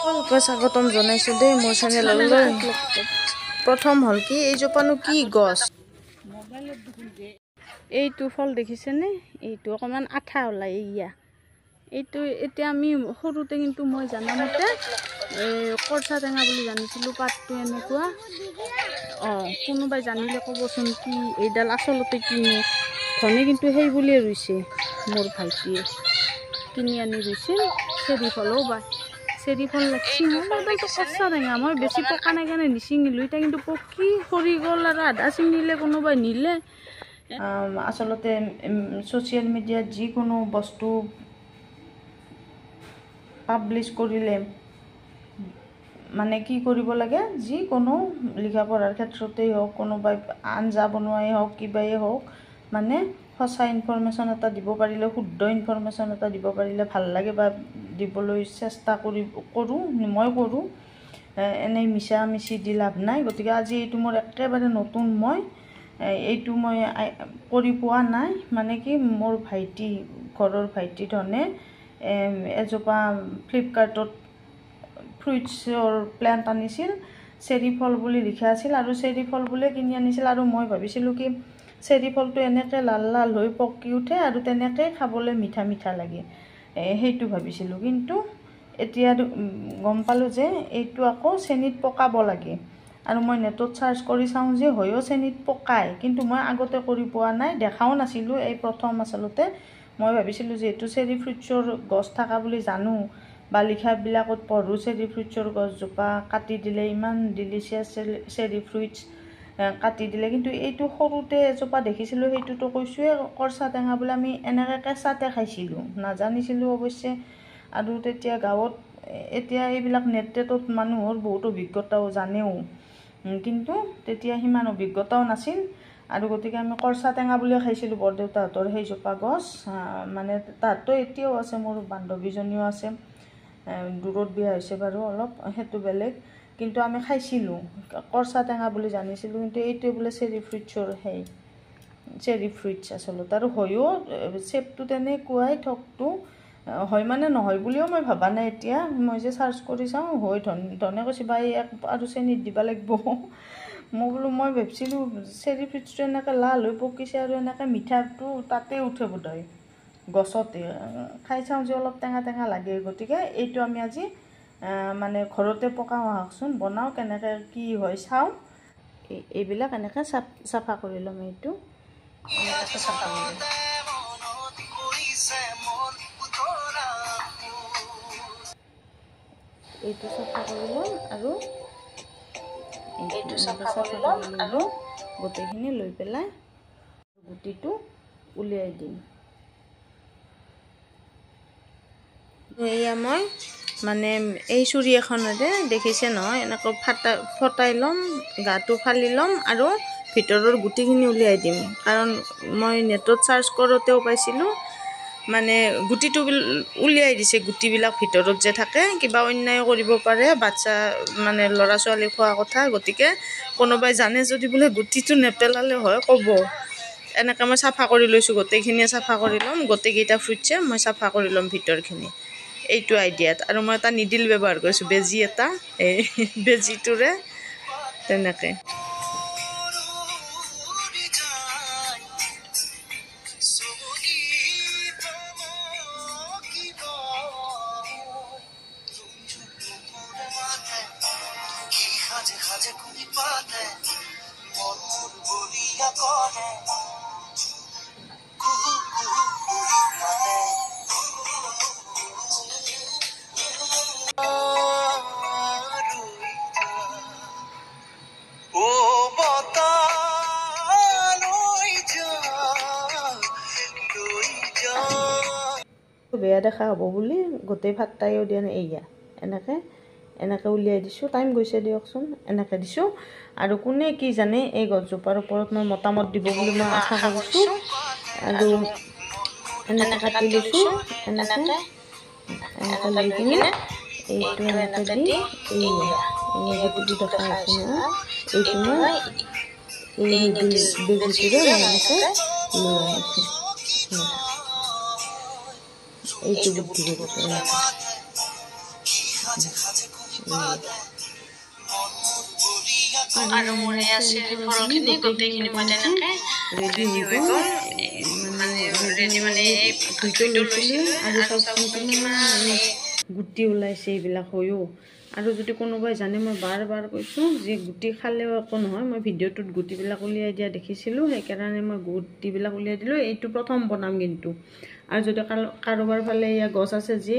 সকলোকে স্বাগতম জনাইছোঁ দেই মোৰ চেনেললৈ। প্ৰথম হ'ল কি এইজোপানো কি গছ, এইটো ফল দেখিছেনে? এইটো অকণমান আঠা ওলাই এয়া। এইটো এতিয়া আমি সৰুতে কিন্তু মই জানামতে কৰচা টেঙা বুলি জানিছিলোঁ। পাতটো এনেকুৱা। কোনোবাই জানিলে ক'বচোন কি এইডাল আচলতে কিনো। ধনে কিন্তু সেই বুলিয়ে ৰুইছে, মোৰ ভাইটিয়ে কিনি আনি ৰুইছিল। চেৰি ফলো বা চেৰি ফল লাগছি। মোবাইলটো কৰচা টেঙা মই বেছি পকা নাই কাৰণে নিচিঙিলোঁ। এতিয়া কিন্তু পকি সৰি গ'ল আৰু আধা ছিঙিলে কোনোবাই নিলে। আচলতে ছ'চিয়েল মিডিয়াত যিকোনো বস্তু পাব্লিছ কৰিলে মানে কি কৰিব লাগে, যিকোনো লিখা পঢ়াৰ ক্ষেত্ৰতেই হওক, কোনোবাই আঞ্জা বনোৱাই হওক, কিবাই হওক, মানে সঁচা ইনফৰমেশ্যন এটা দিব পাৰিলে, শুদ্ধ ইনফৰমেশ্যন এটা দিব পাৰিলে ভাল লাগে বা দিবলৈ চেষ্টা কৰোঁ, মই কৰোঁ। এনেই মিছা মিছি দি লাভ নাই। গতিকে আজি এইটো মোৰ একেবাৰে নতুন, এইটো মই কৰি পোৱা নাই। মানে কি মোৰ ভাইটি, ঘৰৰ ভাইটি ধনে এজোপা ফ্লিপকাৰ্টত ফ্ৰুইটছৰ প্লেণ্ট আনিছিল। চেৰি ফল বুলি লিখা আছিল আৰু চেৰি ফল বুলিয়ে কিনি আনিছিল। আৰু মই ভাবিছিলোঁ কি চেৰি ফলটো এনেকৈ লাল লাল হৈ পকি উঠে আৰু তেনেকৈ খাবলৈ মিঠা মিঠা লাগে, সেইটো ভাবিছিলোঁ। কিন্তু এতিয়া গম পালোঁ যে এইটো আকৌ চেনিত পকাব লাগে। আৰু মই নেটত চাৰ্চ কৰি চাওঁ যে হয়ও চেনিত পকায়, কিন্তু মই আগতে কৰি পোৱা নাই, দেখাও নাছিলোঁ। এই প্ৰথম আচলতে মই ভাবিছিলোঁ যিহেতু চেৰি ফ্ৰুইটছৰ গছ থকা বুলি জানো বা লিখাবিলাকত পঢ়োঁ, চেৰি ফ্ৰুইটছৰ গছজোপা কাটি দিলে ইমান ডিলিচিয়াছ চেৰি ফ্ৰুইটছ কাটি দিলে। কিন্তু এইটো সৰুতে এজোপা দেখিছিলোঁ, সেইটোতো কৈছোঁৱে কৰচা টেঙা বুলি আমি এনেকৈ কেঁচাতে খাইছিলোঁ, নাজানিছিলোঁ অৱশ্যে। আৰু তেতিয়া গাঁৱত এতিয়া এইবিলাক নেট-টেটত মানুহৰ বহুত অভিজ্ঞতাও জানেও, কিন্তু তেতিয়া সিমান অভিজ্ঞতাও নাছিল। আৰু গতিকে আমি কৰচা টেঙা বুলিয়ে খাইছিলোঁ। বৰদেউতাহঁতৰ সেইজোপা গছ, মানে তাহাঁতো এতিয়াও আছে, মোৰ বান্ধৱীজনীও আছে, দূৰত বিয়া হৈছে বাৰু অলপ, সেইটো বেলেগ। কিন্তু আমি খাইছিলোঁ, কৰচা টেঙা বুলি জানিছিলোঁ। কিন্তু এইটোৱে বোলে চেৰি ফ্ৰুইটছৰ চেৰি ফ্ৰুইটছ আচলতে। আৰু হয়ও শ্বেপটো তেনেকুৱাই, ঠকটো হয় মানে নহয় বুলিও মই ভবা নাই। এতিয়া মই যে চাৰ্চ কৰি চাওঁ, হয় ধনে কৈছে বা এক আৰু চেনিত দিব লাগিব। মই ভাবিছিলোঁ চেৰি ফ্ৰুইটছটো এনেকৈ লাল হৈ পকিছে আৰু এনেকৈ মিঠাটো তাতে উঠে বোধহয় গছতে। খাই চাওঁ যে অলপ টেঙা টেঙা লাগে। গতিকে এইটো আমি আজি মানে ঘৰতে পকা আহকচোন, বনাওঁ, কেনেকৈ কি হয় চাওঁ। এইবিলাক এনেকৈ চাফা কৰি ল'ম। এইটো চাফা কৰি ল'ম। এইটো চাফা কৰি ল'ম আৰু এইটো চাফা কৰি ল'ম আৰু গোটেইখিনি লৈ পেলাই গুটিটো উলিয়াই দিম। এয়া মই মানে এই চুৰি এখনেৰে দেখিছে নহয়, এনেকৈ ফটাই ল'ম, গাটো ফালি ল'ম আৰু ভিতৰৰ গুটিখিনি উলিয়াই দিম। কাৰণ মই নেটত চাৰ্চ কৰোঁতেও পাইছিলোঁ, মানে গুটিটো উলিয়াই দিছে, গুটিবিলাক ভিতৰত যে থাকে, কিবা অন্যায় কৰিব পাৰে, বাচ্ছা মানে ল'ৰা ছোৱালী খোৱা কথা। গতিকে কোনোবাই জানে যদি বোলে গুটিটো নেপেলালে হয় ক'ব। এনেকৈ মই চাফা কৰি লৈছোঁ, গোটেইখিনিয়ে চাফা কৰি ল'ম, গোটেইকেইটা ফ্ৰুইটছে মই চাফা কৰি ল'ম ভিতৰখিনি, এইটো আইডিয়াত। আৰু মই এটা নিডিল ব্যৱহাৰ কৰিছোঁ, বেজী এটা, এই বেজীটোৰে তেনেকৈ। বেয়া দেখা হ'ব বুলি গোটেই ভাতটাইও দিয়া নাই। এয়া এনেকৈ উলিয়াই দিছোঁ। টাইম গৈছে দিয়কচোন, এনেকৈ দিছোঁ। আৰু কোনে কি জানে এই গছজোপাৰ ওপৰত মই মতামত দিব বুলি মই আশা কৰিছোঁ। আৰু এনেকৈ কাটি লৈছোঁ, এনেকৈ লৈ কিনে এইটো এনেকৈ দি এয়া গুটিটো দেখা হৈছে নহয়, এইটো মই এই নিডিল বেজীটোৰে মই এনেকৈ লৈ আনিছোঁ। এইটো বুদ্ধি কৰিব এনেকৈ আৰু মোৰ এয়া চেৰি ফলখিনি গোটেইখিনি মই তেনেকৈ ৰেডি হৈ গ'ল মানে ৰেডি মানে এই ধুইটো লৈছিলোঁ আৰু চাওকচোন কিমান গুটি ওলাইছে এইবিলাক হৈও আৰু যদি কোনোবাই জানে মই বাৰ বাৰ কৈছোঁ যে গুটি খালেও একো নহয় মই ভিডিঅ'টোত গুটিবিলাক উলিয়াই দিয়া দেখিছিলোঁ সেইকাৰণে মই গুটিবিলাক উলিয়াই দিলোঁ এইটো প্ৰথম বনাম কিন্তু আৰু যদি কাৰোবাৰ ফালে এয়া গছ আছে যে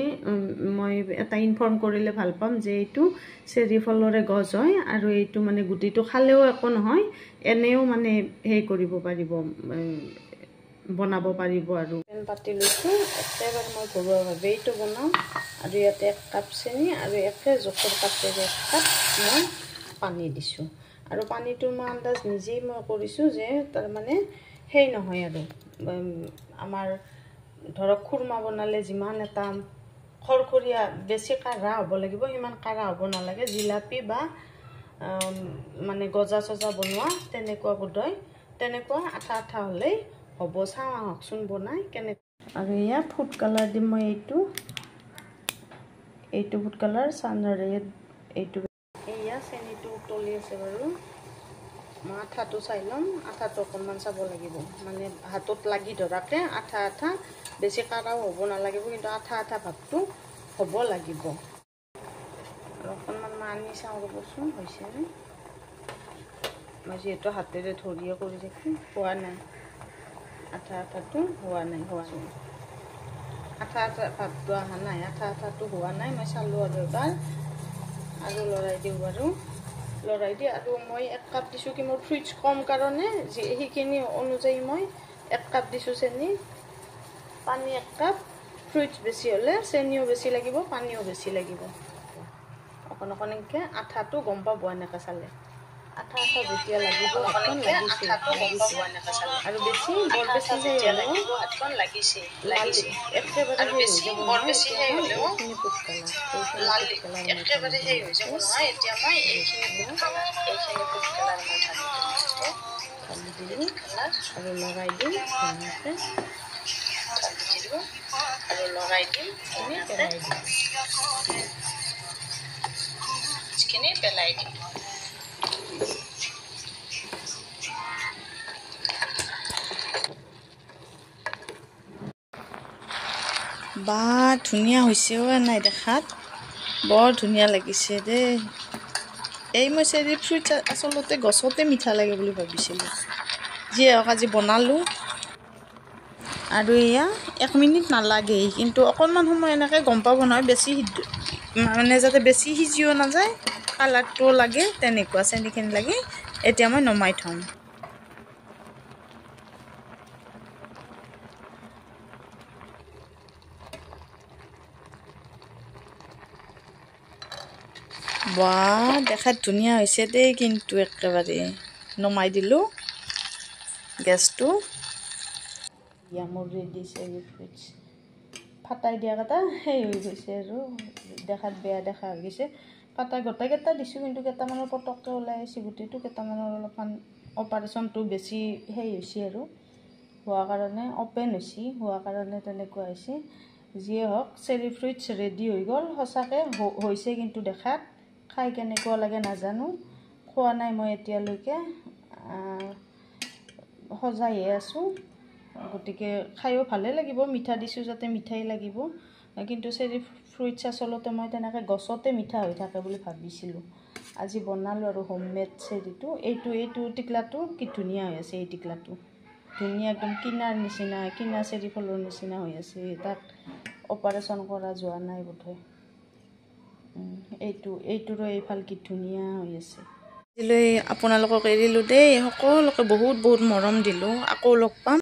মই এটা ইনফৰ্ম কৰিলে ভাল পাম যে এইটো চেৰি ফলৰে গছ হয় আৰু এইটো মানে গুটিটো খালেও একো নহয় এনেও মানে হেৰি কৰিব পাৰিব বনাব পাৰিব আৰু পেন পাতি লৈছোঁ একেবাৰে মই ঘৰুৱাভাৱে এইটো বনাওঁ আৰু ইয়াতে 1 কাপ চেনি আৰু একে জোখৰ কাপেৰে 1 কাপ মই পানী দিছোঁ আৰু পানীটো মই আন্দাজ নিজেই মই কৰিছোঁ যে তাৰমানে সেই নহয় আৰু আমাৰ ধৰক খুৰমা বনালে যিমান এটা খৰখৰীয়া বেছি কাঢ়া হ'ব লাগিব সিমান কাঢ়া হ'ব নালাগে জিলাপি বা মানে গজা চজা বনোৱা তেনেকুৱা বোধহয় তেনেকুৱা আঠা আঠা হ'লেই হ'ব চাওঁ আহকচোন বনাই কেনেকৈ আৰু এয়া ফুড কালাৰ দিম মই এইটো ফুড কালাৰ চান ৰেড এইটো এয়া চেনিটো উতলি আছে বাৰু মই আঠাটো চাই ল'ম আঠাটো অকণমান চাব লাগিব মানে হাতত লাগি ধৰাকৈ আঠা আঠা বেছি কাঢ়াও হ'ব নালাগিব কিন্তু আঠা আঠা ভাৱটো হ'ব লাগিব আৰু অকণমান মই আনি চাওঁ ৰ'বচোন হৈছেনে মই যিহেতু হাতেৰে ধৰিয়ে কৰি থাকোঁ হোৱা নাই আঠা আঠাটো হোৱা নাই আঠা আঠা ভাৱটো অহা নাই আঠা আঠাটো হোৱা নাই মই চালোঁ আৰু এবাৰ আৰু লৰাই দিওঁ বাৰু লৰাই দি আৰু মই 1 কাপ দিছোঁ কি মোৰ ফ্ৰুইটছ কম কাৰণে সেইখিনি অনুযায়ী মই 1 কাপ দিছোঁ চেনি পানী 1 কাপ ফ্ৰুইটছ বেছি হ'লে চেনিও বেছি লাগিব পানীও বেছি লাগিব অকণ অকণকৈ আঠাটো গম পাব এনেকৈ চালে আঠা আঠা যেতিয়া লাগিব হাতখন লাগিছে আৰু বেছি বৰ বেছি সেই হ'লেও হাতখন লাগিছে একেবাৰে বৰ বেছি সেই হ'লেও এইখিনি ফুড কালাৰ একেবাৰে সেই হৈ যাব নহয় এতিয়া মই এইখিনি ফুড কালাৰ মই ঢালি দিলোঁ আৰু লগাই দিম ধুনীয়াকৈ আৰু লগাই দিম পেলাই দিম বা ধুনীয়া হৈছেও নাই দেখাত বৰ ধুনীয়া লাগিছে দেই এই মই চেৰি ফ্ৰুইটছ আচলতে গছতে মিঠা লাগে বুলি ভাবিছিলোঁ যিয়ে হওক আজি বনালোঁ আৰু এয়া 1 মিনিট নালাগেই কিন্তু অকণমান সময় এনেকৈ গম পাব নহয় বেছি মানে যাতে বেছি সিজিও নাযায় কালাৰটোও লাগে তেনেকুৱা চেনিখিনি লাগে এতিয়া মই নমাই থ'ম বাহ দেখাত ধুনীয়া হৈছে দেই কিন্তু একেবাৰে নমাই দিলোঁ গেছটো এয়া মোৰ ৰেডি চেৰি ফ্ৰুইটছ ফাটাই দিয়া কেইটা সেই হৈ গৈছে আৰু দেখাত বেয়া দেখা হৈ গৈছে ফাটাই গোটেইকেইটা দিছোঁ কিন্তু কেইটামানৰ পটককৈ ওলাই আহিছে গুটিটো কেইটামানৰ অলপমান অপাৰেশ্যনটো বেছি সেই হৈছে আৰু হোৱা কাৰণে অপেন হোৱা কাৰণে তেনেকুৱা হৈছে যিয়ে হওক চেৰি ফ্ৰুইটছ ৰেডি হৈ গ'ল সঁচাকৈ হৈছে কিন্তু দেখাত খাই কেনেকুৱা লাগে নাজানো খোৱা নাই মই এতিয়ালৈকে সজাইহে আছোঁ গতিকে খায়ো ভালে লাগিব মিঠা দিছোঁ যাতে মিঠাই লাগিব কিন্তু চেৰি ফ্ৰুইটছ আচলতে মই তেনেকৈ গছতে মিঠা হৈ থাকে বুলি ভাবিছিলোঁ আজি বনালোঁ আৰু হোমমেড চেৰিটো এইটো টিকলাটো কি ধুনীয়া হৈ আছে এই টিকলাটো ধুনীয়া একদম কিনা চেৰি ফলৰ নিচিনা হৈ আছে তাক অপাৰেশ্যন কৰা যোৱা নাই বোধহয় এইটোৰো এইফাল কি ধুনীয়া হৈ আছে আজিলৈ আপোনালোকক এৰিলোঁ দেই সকলোকে বহুত মৰম দিলোঁ আকৌ লগ পাম